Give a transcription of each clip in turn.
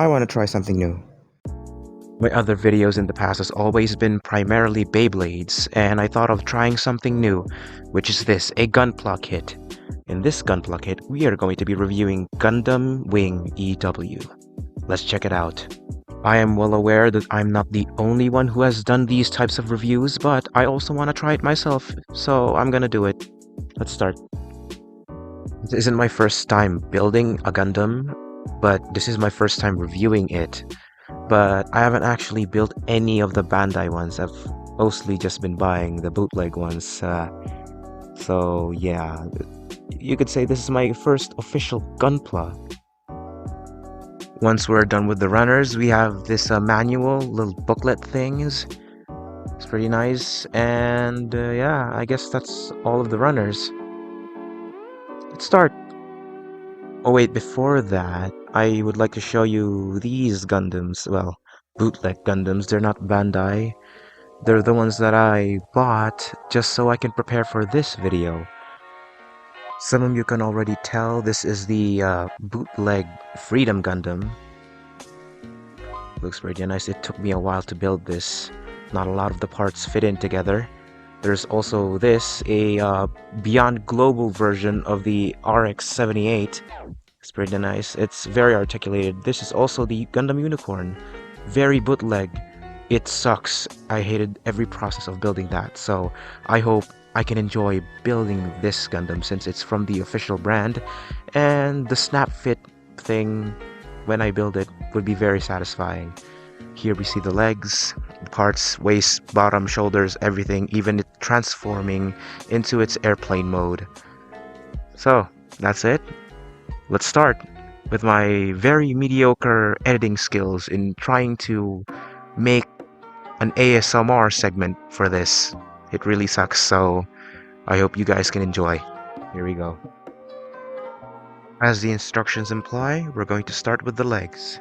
I want to try something new. My other videos in the past has always been primarily Beyblades, and I thought of trying something new, which is this, a Gunpla kit. In this Gunpla kit, we are going to be reviewing Gundam Wing EW. Let's check it out. I am well aware that I'm not the only one who has done these types of reviews, but I also want to try it myself, so I'm gonna do it. Let's start. This isn't my first time building a Gundam, but this is my first time reviewing it. But I haven't actually built any of the Bandai ones. I've mostly just been buying the bootleg ones. So yeah, you could say this is my first official Gunpla. Once we're done with the runners, we have this manual, little booklet things. It's pretty nice. And yeah, I guess that's all of the runners. Let's start. Oh wait, before that, I would like to show you these Gundams. Well, bootleg Gundams. They're not Bandai. They're the ones that I bought just so I can prepare for this video. Some of you can already tell this is the bootleg Freedom Gundam. Looks pretty nice. It took me a while to build this. Not a lot of the parts fit in together. There's also this, a Beyond Global version of the RX-78. It's pretty nice. It's very articulated. This is also the Gundam Unicorn. Very bootleg. It sucks. I hated every process of building that, so I hope I can enjoy building this Gundam since it's from the official brand, and the snap fit thing when I build it would be very satisfying. Here we see the legs, parts, waist, bottom, shoulders, everything, even it transforming into its airplane mode. So, that's it. Let's start with my very mediocre editing skills in trying to make an ASMR segment for this. It really sucks, so I hope you guys can enjoy. Here we go. As the instructions imply, we're going to start with the legs.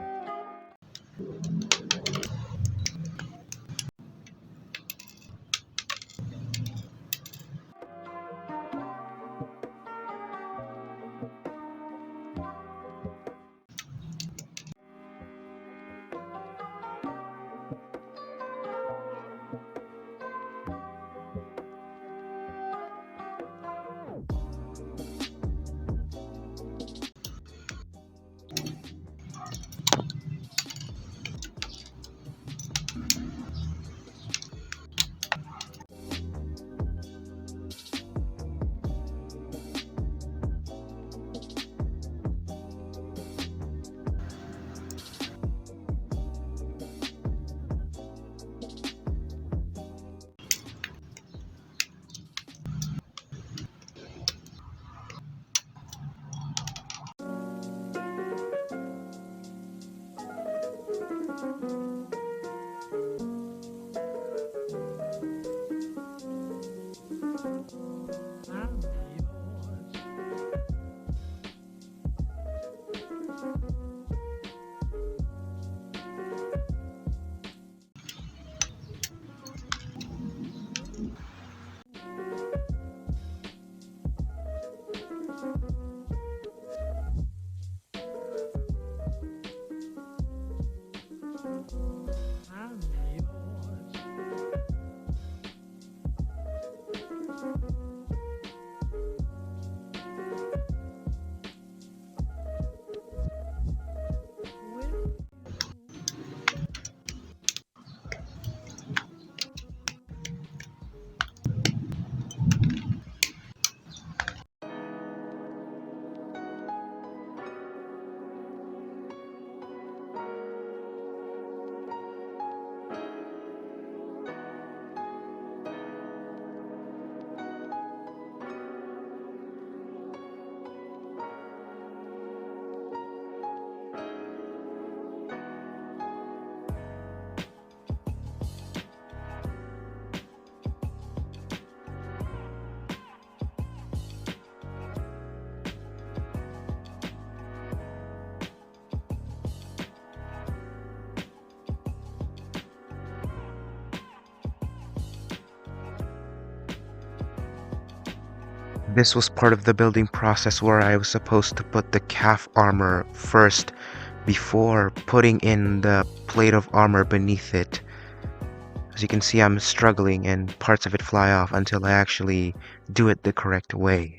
This was part of the building process where I was supposed to put the calf armor first before putting in the plate of armor beneath it. As you can see, I'm struggling and parts of it fly off until I actually do it the correct way.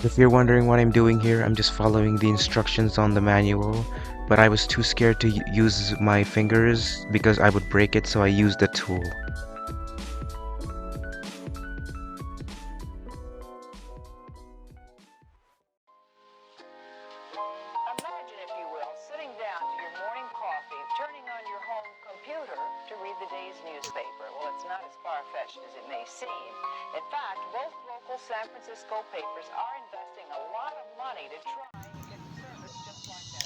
If you're wondering what I'm doing here, I'm just following the instructions on the manual, but I was too scared to use my fingers because I would break it, so I used the tool. Imagine, if you will, sitting down to your morning coffee, turning on your home computer to read the day's newspaper. Well, it's not as far-fetched as it may seem. In fact, both local San Francisco papers are investing a lot of money to try and get service just like that.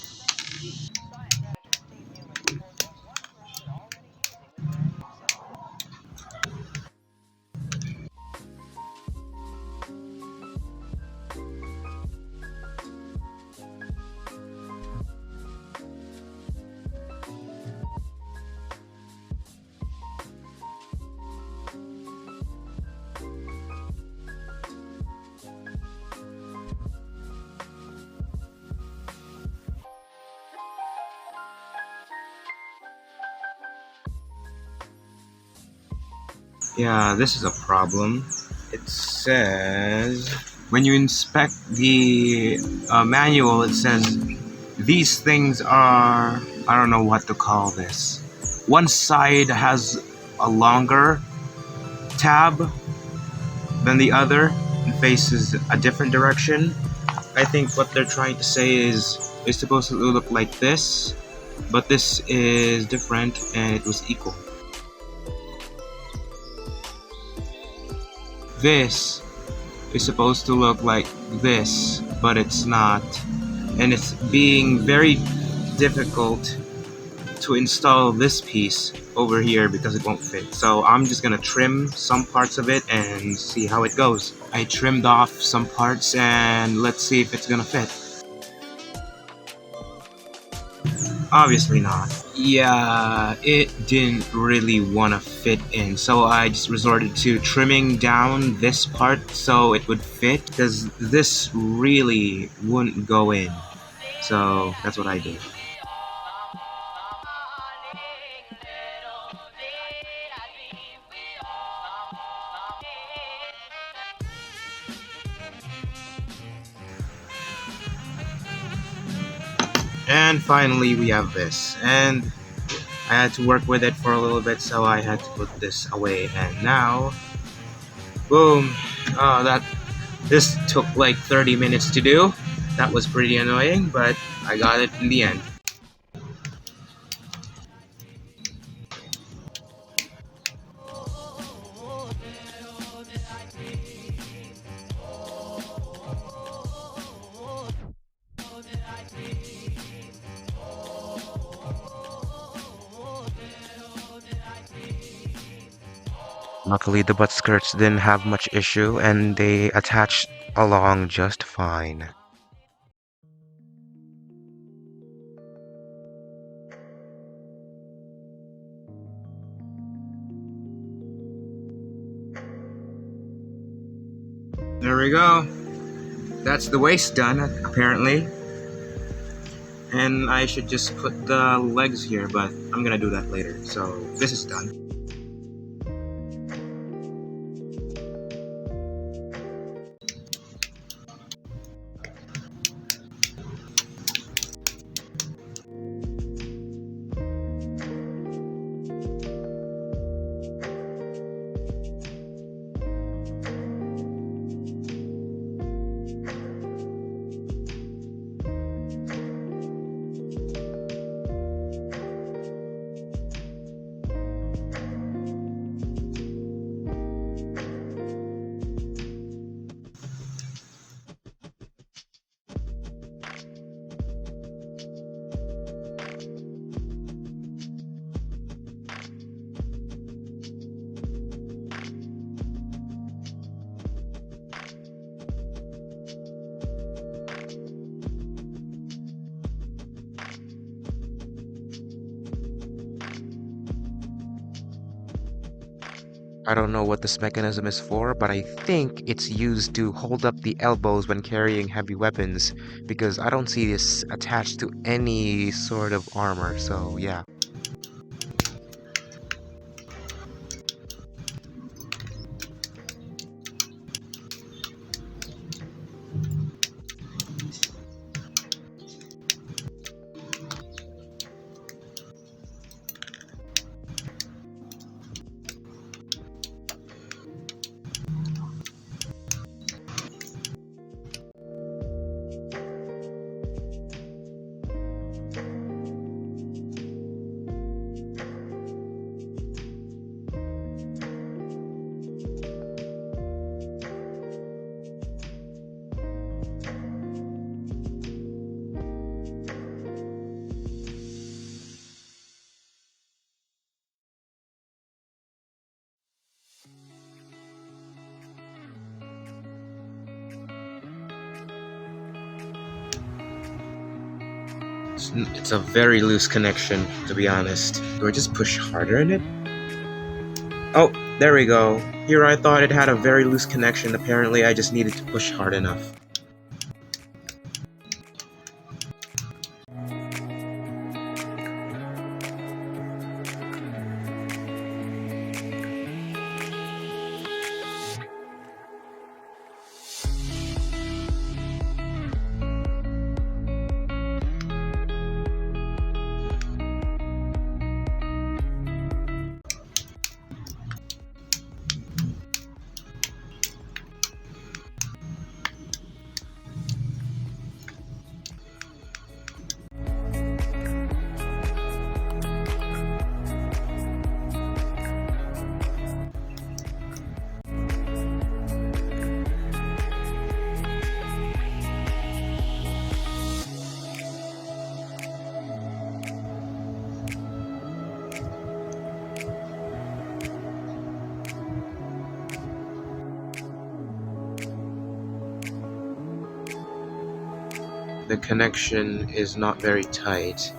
Science editor Steve Newman reports on one person already using the brand new system. Yeah, this is a problem. It says when you inspect the manual, it says these things are, I don't know what to call this. One side has a longer tab than the other and faces a different direction. I think what they're trying to say is it's supposed to look like this, but this is different and it was equal. This is supposed to look like this, but it's not. And it's being very difficult to install this piece over here because it won't fit. So I'm just gonna trim some parts of it and see how it goes. I trimmed off some parts and let's see if it's gonna fit. Obviously not. Yeah, it didn't really want to fit in, so I just resorted to trimming down this part so it would fit, because this really wouldn't go in. So that's what I did. And finally we have this, and I had to work with it for a little bit, so I had to put this away, and now, boom. That this took like 30 minutes to do. That was pretty annoying, but I got it in the end. Luckily, the butt skirts didn't have much issue and they attached along just fine. There we go. That's the waist done, apparently. And I should just put the legs here, but I'm gonna do that later. So this is done. I don't know what this mechanism is for, but I think it's used to hold up the elbows when carrying heavy weapons, because I don't see this attached to any sort of armor, so yeah. It's a very loose connection, to be honest. Do I just push harder in it? Oh, there we go. Here I thought it had a very loose connection. Apparently I just needed to push hard enough. The connection is not very tight.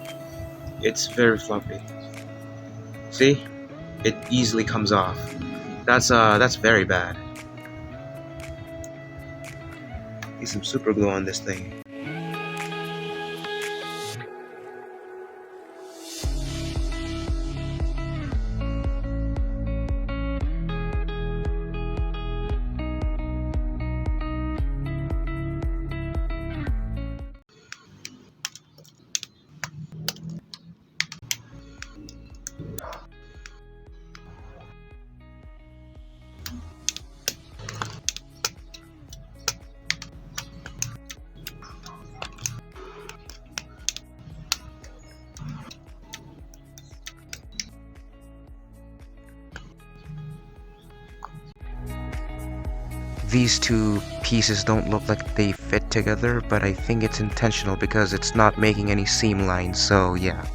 It's very floppy. See? It easily comes off. That's very bad. Need some super glue on this thing. These two pieces don't look like they fit together, but I think it's intentional because it's not making any seam lines, so yeah.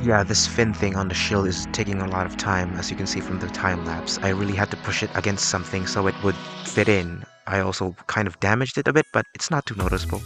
Yeah, this fin thing on the shield is taking a lot of time, as you can see from the time lapse. I really had to push it against something so it would fit in. I also kind of damaged it a bit, but it's not too noticeable.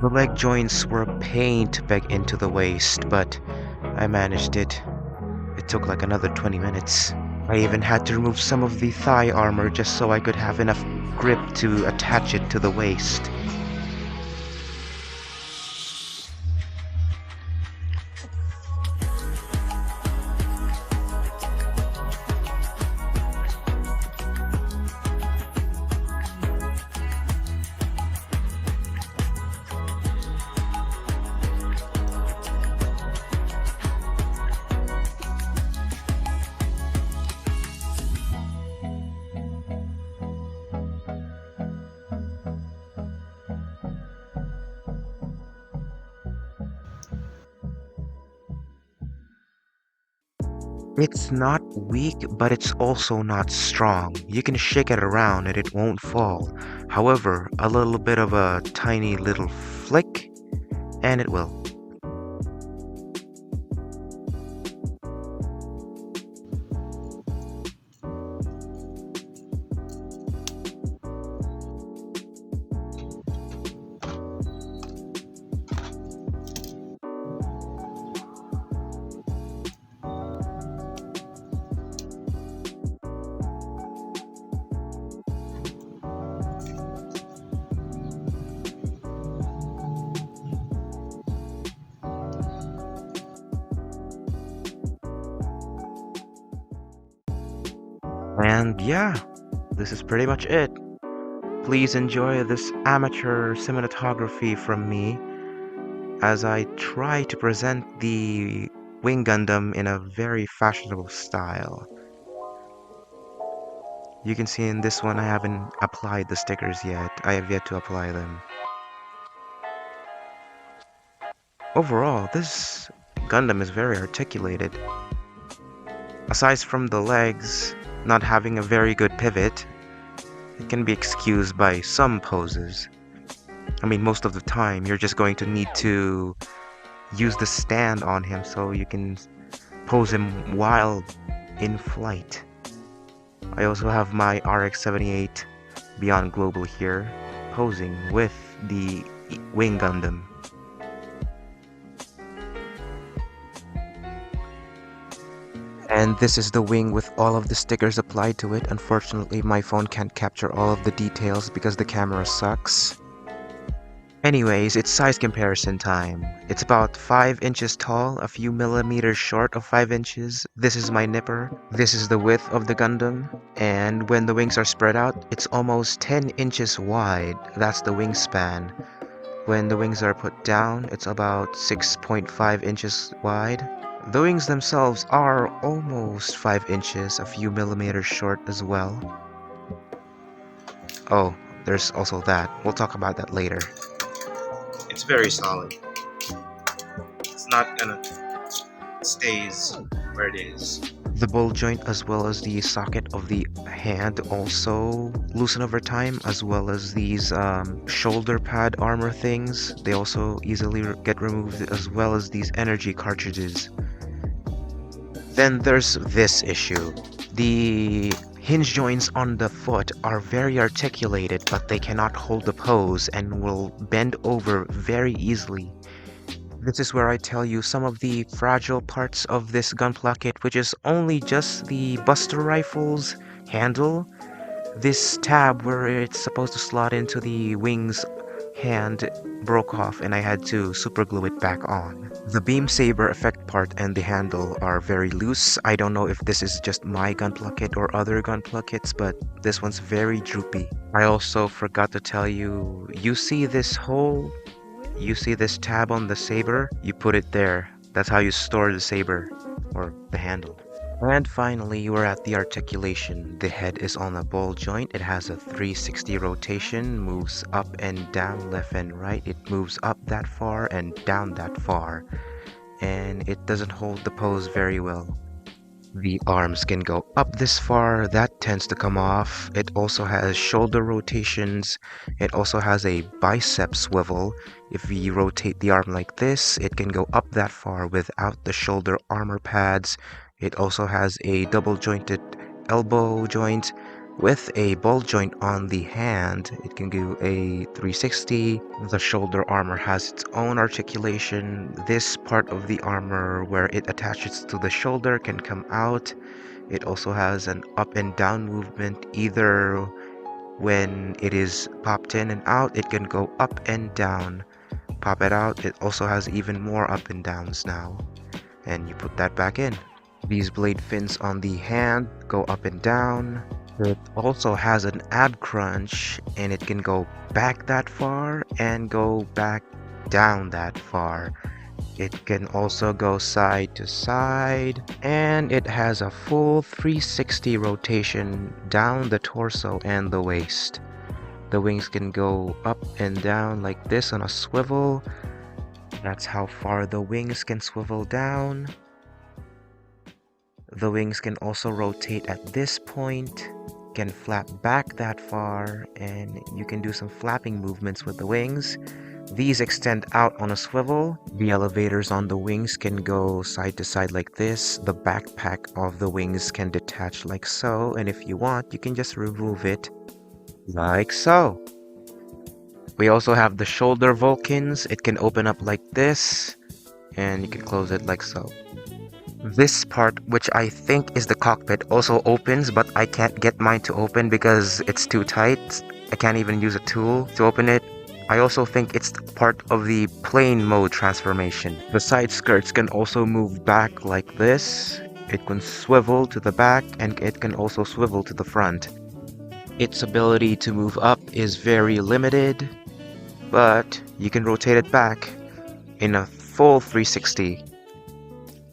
The leg joints were a pain to peg into the waist, but I managed it. It took like another 20 minutes. I even had to remove some of the thigh armor just so I could have enough grip to attach it to the waist. It's not weak, but it's also not strong. You can shake it around and it won't fall. However, a little bit of a tiny little flick and it will. And yeah, this is pretty much it. Please enjoy this amateur cinematography from me as I try to present the Wing Gundam in a very fashionable style. You can see in this one I haven't applied the stickers yet. I have yet to apply them. Overall, this Gundam is very articulated. Aside from the legs not having a very good pivot, it can be excused by some poses. I mean, most of the time, you're just going to need to use the stand on him so you can pose him while in flight. I also have my RX-78 Beyond Global here, posing with the Wing Gundam. And this is the wing with all of the stickers applied to it. Unfortunately, my phone can't capture all of the details because the camera sucks. Anyways, it's size comparison time. It's about 5 inches tall, a few millimeters short of 5 inches. This is my nipper. This is the width of the Gundam. And when the wings are spread out, it's almost 10 inches wide. That's the wingspan. When the wings are put down, it's about 6.5 inches wide. The wings themselves are almost 5 inches, a few millimeters short as well. Oh, there's also that. We'll talk about that later. It's very solid. It's not gonna stays where it is. The ball joint as well as the socket of the hand also loosen over time, as well as these shoulder pad armor things. They also easily get removed, as well as these energy cartridges. Then there's this issue. The hinge joints on the foot are very articulated, but they cannot hold the pose and will bend over very easily. This is where I tell you some of the fragile parts of this gunpla kit, which is only just the Buster Rifle's handle. This tab where it's supposed to slot into the wing's hand broke off and I had to super glue it back on. The beam saber effect part and the handle are very loose. I don't know if this is just my gunpla kit or other gunpla kits, but this one's very droopy. I also forgot to tell you, you see this hole? You see this tab on the saber? You put it there. That's how you store the saber, or the handle. And finally, we're at the articulation. The head is on a ball joint. It has a 360 rotation, moves up and down, left and right. It moves up that far and down that far. And it doesn't hold the pose very well. The arms can go up this far, that tends to come off. It also has shoulder rotations. It also has a bicep swivel. If we rotate the arm like this, it can go up that far without the shoulder armor pads. It also has a double jointed elbow joint with a ball joint on the hand. It can do a 360. The shoulder armor has its own articulation. This part of the armor where it attaches to the shoulder can come out. It also has an up and down movement. Either when it is popped in and out, it can go up and down. Pop it out, it also has even more up and downs now. And you put that back in. These blade fins on the hand go up and down. It also has an ab crunch, and it can go back that far and go back down that far. It can also go side to side, and it has a full 360 rotation down the torso and the waist. The wings can go up and down like this on a swivel. That's how far the wings can swivel down. The wings can also rotate at this point, can flap back that far, and you can do some flapping movements with the wings. These extend out on a swivel. The elevators on the wings can go side to side like this. The backpack of the wings can detach like so, and if you want, you can just remove it like so. We also have the shoulder Vulcans. It can open up like this, and you can close it like so. This part, which I think is the cockpit, also opens, but I can't get mine to open because it's too tight. I can't even use a tool to open it. I also think it's part of the plane mode transformation. The side skirts can also move back like this. It can swivel to the back, and it can also swivel to the front. Its ability to move up is very limited, but you can rotate it back in a full 360.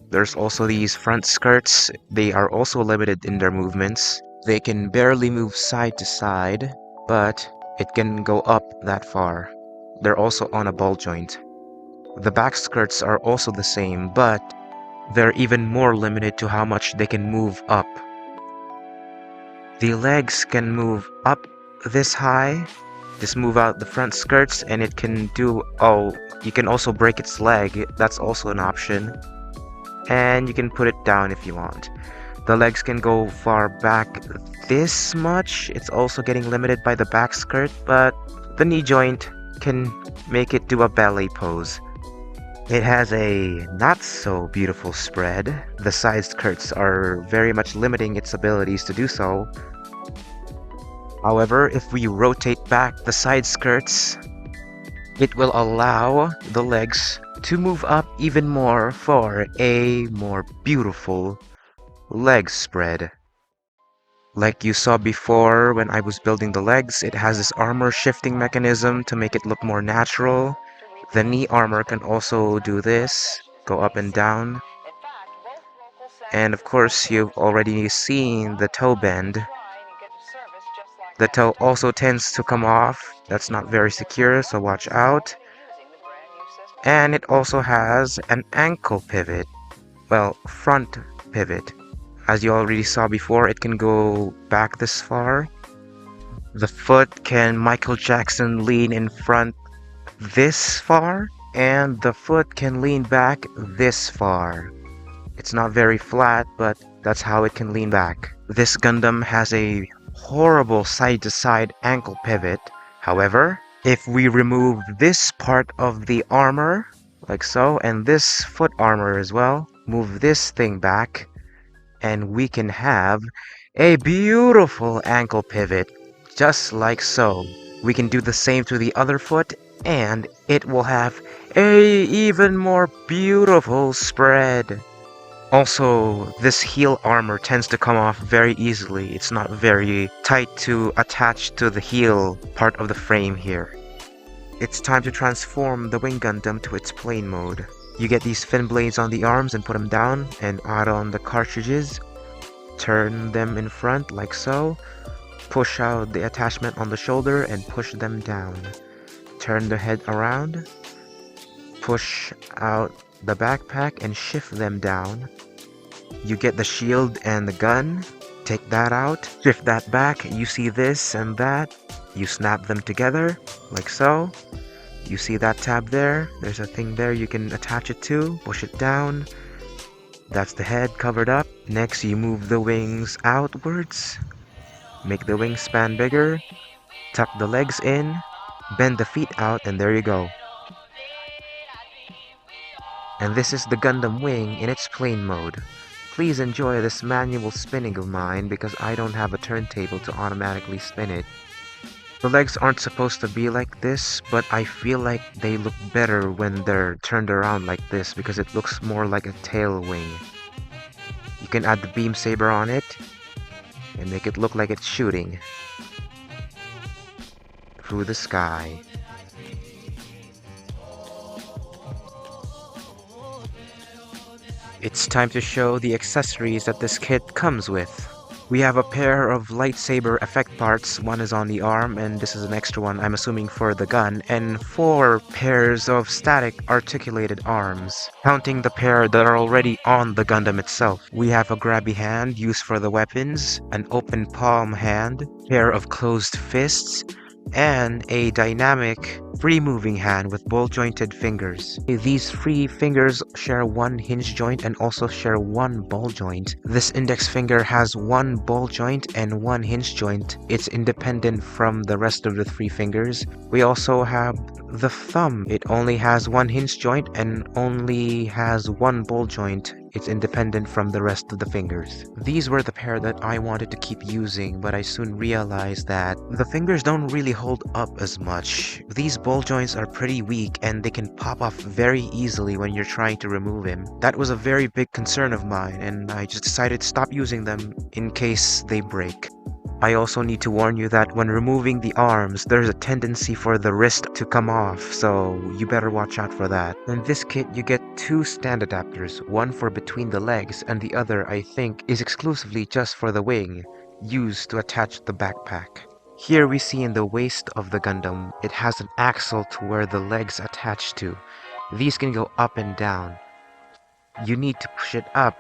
There's also these front skirts. They are also limited in their movements. They can barely move side to side, but it can go up that far. They're also on a ball joint. The back skirts are also the same, but they're even more limited to how much they can move up. The legs can move up this high. Just move out the front skirts and it can do... Oh, you can also break its leg. That's also an option. And you can put it down if you want. The legs can go far back this much. It's also getting limited by the back skirt, but the knee joint can make it do a ballet pose. It has a not so beautiful spread. The side skirts are very much limiting its abilities to do so. However, if we rotate back the side skirts, it will allow the legs to move up even more for a more beautiful leg spread. Like you saw before when I was building the legs, it has this armor shifting mechanism to make it look more natural. The knee armor can also do this, go up and down. And of course, you've already seen the toe bend. The toe also tends to come off. That's not very secure, so watch out. And it also has an ankle pivot. Well, front pivot. As you already saw before, it can go back this far. The foot can Michael Jackson lean in front this far, and the foot can lean back this far. It's not very flat, but that's how it can lean back. This Gundam has a horrible side-to-side ankle pivot. However, if we remove this part of the armor, like so, and this foot armor as well, move this thing back, and we can have a beautiful ankle pivot, just like so. We can do the same to the other foot, and it will have a even more beautiful spread. Also, this heel armor tends to come off very easily. It's not very tight to attach to the heel part of the frame here. It's time to transform the Wing Gundam to its plane mode. You get these fin blades on the arms and put them down and add on the cartridges. Turn them in front like so. Push out the attachment on the shoulder and push them down. Turn the head around. Push out the backpack and shift them down. You get the shield and the gun. Take that out. Shift that back. You see this and that. You snap them together like so. You see that tab there? There's a thing there you can attach it to. Push it down. That's the head covered up. Next, you move the wings outwards. Make the wingspan bigger. Tuck the legs in. Bend the feet out, and there you go. And this is the Gundam wing in its plane mode. Please enjoy this manual spinning of mine because I don't have a turntable to automatically spin it. The legs aren't supposed to be like this, but I feel like they look better when they're turned around like this because it looks more like a tail wing. You can add the beam saber on it and make it look like it's shooting through the sky. It's time to show the accessories that this kit comes with. We have a pair of lightsaber effect parts. One is on the arm, and this is an extra one, I'm assuming for the gun, and 4 pairs of static articulated arms, counting the pair that are already on the Gundam itself. We have a grabby hand used for the weapons, an open palm hand, pair of closed fists, and a dynamic free-moving hand with ball-jointed fingers. These free fingers share one hinge joint and also share one ball joint. This index finger has one ball joint and one hinge joint. It's independent from the rest of the 3 fingers. We also have the thumb. It only has one hinge joint and only has one ball joint. It's independent from the rest of the fingers. These were the pair that I wanted to keep using, but I soon realized that the fingers don't really hold up as much. These ball joints are pretty weak and they can pop off very easily when you're trying to remove them. That was a very big concern of mine, and I just decided to stop using them in case they break. I also need to warn you that when removing the arms, there's a tendency for the wrist to come off, so you better watch out for that. In this kit, you get 2 stand adapters, one for between the legs and the other, I think, is exclusively just for the wing, used to attach the backpack. Here we see in the waist of the Gundam, it has an axle to where the legs attach to. These can go up and down. You need to push it up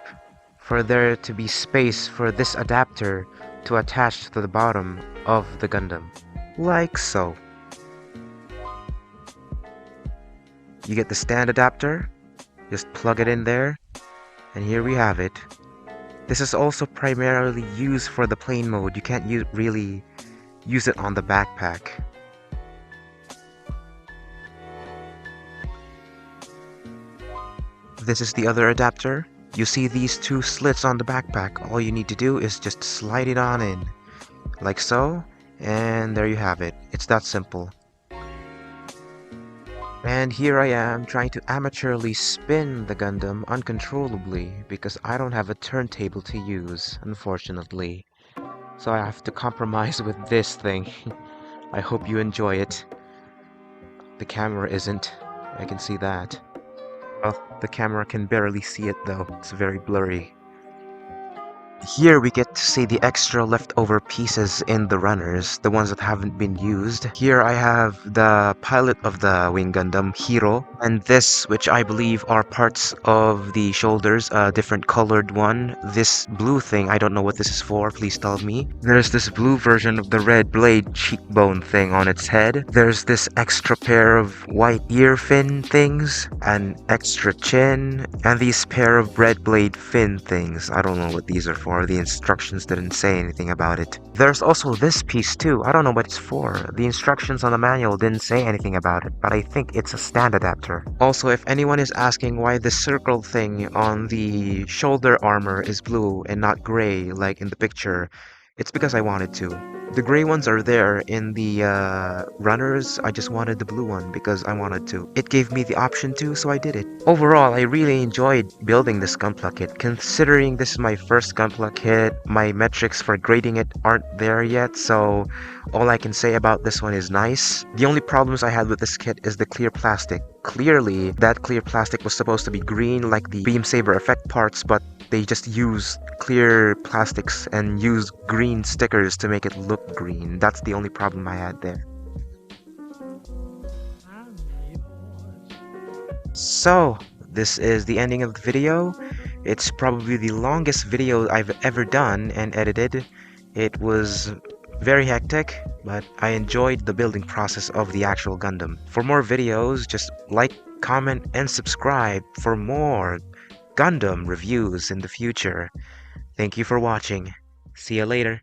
for there to be space for this adapter to attach to the bottom of the Gundam, like so. You get the stand adapter, just plug it in there, and here we have it. This is also primarily used for the plane mode. You can't really use it on the backpack. This is the other adapter. You see these 2 slits on the backpack. All you need to do is just slide it on in, like so, and there you have it. It's that simple. And here I am trying to amateurly spin the Gundam uncontrollably because I don't have a turntable to use, unfortunately. So I have to compromise with this thing. I hope you enjoy it. The camera isn't. I can see that. Well, the camera can barely see it though. It's very blurry. Here we get to see the extra leftover pieces in the runners, the ones that haven't been used. Here I have the pilot of the Wing Gundam, Hiro, and this, which I believe are parts of the shoulders, a different colored one. This blue thing, I don't know what this is for, please tell me. There's this blue version of the red blade cheekbone thing on its head. There's this extra pair of white ear fin things, an extra chin, and these pair of red blade fin things. I don't know what these are for. The instructions didn't say anything about it. There's also this piece too. I don't know what it's for. The instructions on the manual didn't say anything about it, but I think it's a stand adapter. Also, if anyone is asking why the circle thing on the shoulder armor is blue and not gray like in the picture, it's because I wanted to. The gray ones are there in the runners. I just wanted the blue one because I wanted to. It gave me the option to, so I did it. Overall, I really enjoyed building this Gunpla kit. Considering this is my first Gunpla kit, my metrics for grading it aren't there yet, so all I can say about this one is nice. The only problems I had with this kit is the clear plastic. Clearly, that clear plastic was supposed to be green like the Beam Saber effect parts, but they just use clear plastics and use green stickers to make it look green. That's the only problem I had there. So, this is the ending of the video. It's probably the longest video I've ever done and edited. It was very hectic, but I enjoyed the building process of the actual Gundam. For more videos, just like, comment, and subscribe for more Gundam reviews in the future. Thank you for watching. See you later.